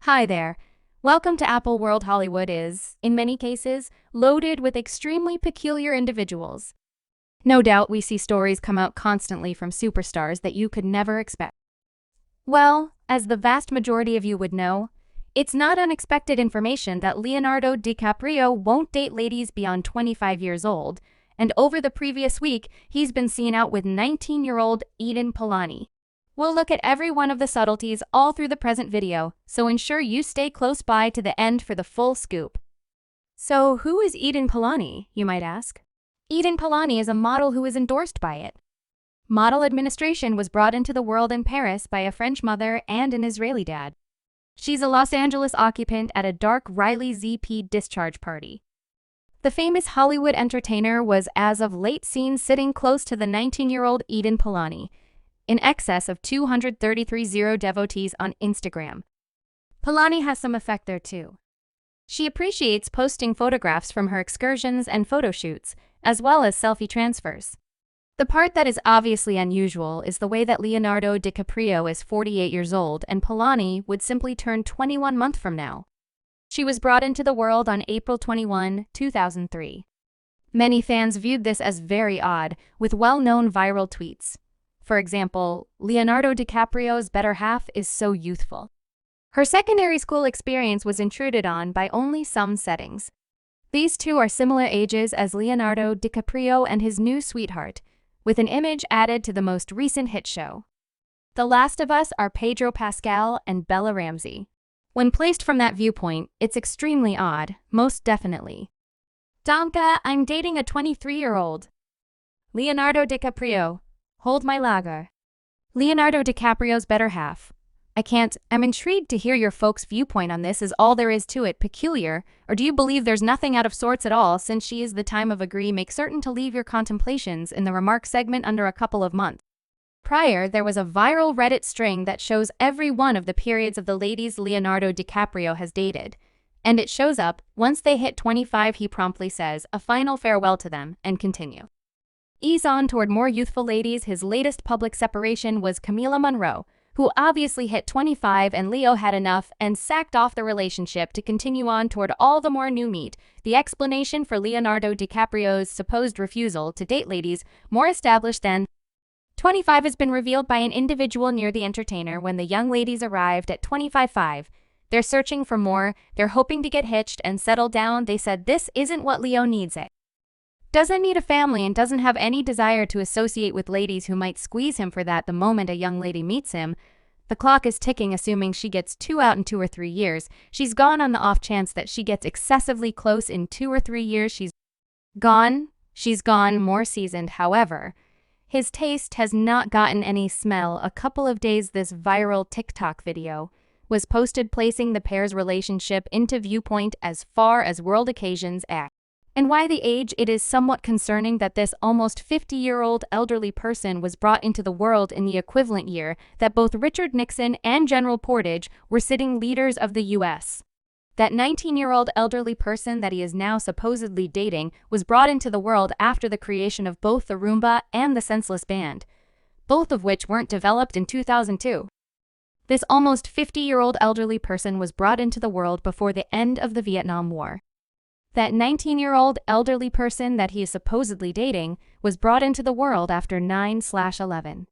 Hi there. Welcome to Apple World. Hollywood is, in many cases, loaded with extremely peculiar individuals. No doubt we see stories come out constantly from superstars that you could never expect. Well, as the vast majority of you would know, it's not unexpected information that Leonardo DiCaprio won't date ladies beyond 25 years old, and over the previous week, he's been seen out with 19-year-old Eden Polani. We'll look at every one of the subtleties all through the present video, so ensure you stay close by to the end for the full scoop. So who is Eden Polani, you might ask? Eden Polani is a model who is endorsed by it. Model administration was brought into the world in Paris by a French mother and an Israeli dad. She's a Los Angeles occupant at a dark Riley ZP discharge party. The famous Hollywood entertainer was as of late seen sitting close to the 19-year-old Eden Polani, in excess of 233,000 devotees on Instagram. Polani has some effect there too. She appreciates posting photographs from her excursions and photo shoots, as well as selfie transfers. The part that is obviously unusual is the way that Leonardo DiCaprio is 48 years old and Polani would simply turn 21 months from now. She was brought into the world on April 21, 2003. Many fans viewed this as very odd, with well-known viral tweets. For example, Leonardo DiCaprio's better half is so youthful. Her secondary school experience was intruded on by only some settings. These two are similar ages as Leonardo DiCaprio and his new sweetheart, with an image added to the most recent hit show. The last of us are Pedro Pascal and Bella Ramsey. When placed from that viewpoint, it's extremely odd, most definitely. Danka, I'm dating a 23-year-old. Leonardo DiCaprio. Hold my lager. Leonardo DiCaprio's better half. I'm intrigued to hear your folks' viewpoint on this. Is all there is to it peculiar, or do you believe there's nothing out of sorts at all since she is the time of agree? Make certain to leave your contemplations in the remarks segment under a couple of months. Prior, there was a viral Reddit string that shows every one of the periods of the ladies Leonardo DiCaprio has dated. And it shows up, once they hit 25 he promptly says a final farewell to them and continue. Ease on toward more youthful ladies. His latest public separation was Camila Monroe, who obviously hit 25 and Leo had enough and sacked off the relationship to continue on toward all the more new meat. The explanation for Leonardo DiCaprio's supposed refusal to date ladies more established than 25 has been revealed by an individual near the entertainer. When the young ladies arrived at 25.5, they're searching for more, they're hoping to get hitched and settle down. They said this isn't what Leo needs. It doesn't need a family and doesn't have any desire to associate with ladies who might squeeze him for that. The moment a young lady meets him, the clock is ticking. Assuming she gets 2 out in 2 or 3 years, she's gone. On the off chance that she gets excessively close in 2 or 3 years, she's gone. More seasoned, however. His taste has not gotten any smell. A couple of days this viral TikTok video was posted placing the pair's relationship into viewpoint as far as world occasions act. And why the age? It is somewhat concerning that this almost 50-year-old elderly person was brought into the world in the equivalent year that both Richard Nixon and General Portage were sitting leaders of the U.S. That 19-year-old elderly person that he is now supposedly dating was brought into the world after the creation of both the Roomba and the Senseless Band, both of which weren't developed in 2002. This almost 50-year-old elderly person was brought into the world before the end of the Vietnam War. That 19-year-old elderly person that he is supposedly dating was brought into the world after 9/11.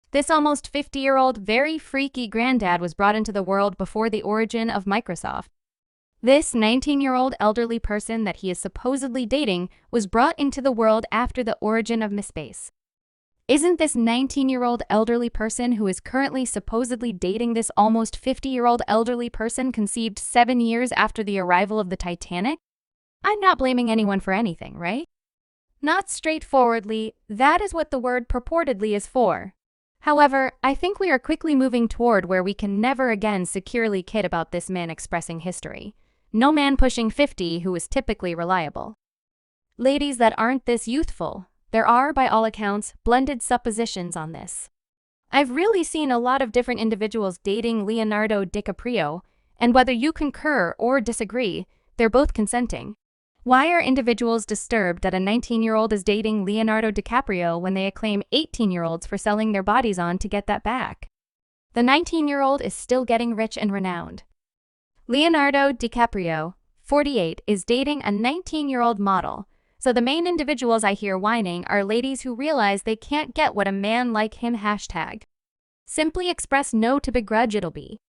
This almost 50-year-old very freaky granddad was brought into the world before the origin of Microsoft. This 19-year-old elderly person that he is supposedly dating was brought into the world after the origin of MySpace. Isn't this 19-year-old elderly person who is currently supposedly dating this almost 50-year-old elderly person conceived 7 years after the arrival of the Titanic? I'm not blaming anyone for anything, right? Not straightforwardly, that is what the word purportedly is for. However, I think we are quickly moving toward where we can never again securely kid about this man expressing history. No man pushing 50 who is typically reliable. Ladies that aren't this youthful. There are, by all accounts, blended suppositions on this. I've really seen a lot of different individuals dating Leonardo DiCaprio, and whether you concur or disagree, they're both consenting. Why are individuals disturbed that a 19-year-old is dating Leonardo DiCaprio when they acclaim 18-year-olds for selling their bodies on to get that back? The 19-year-old is still getting rich and renowned. Leonardo DiCaprio, 48, is dating a 19-year-old model. So the main individuals I hear whining are ladies who realize they can't get what a man like him #. Simply express no to begrudge it'll be.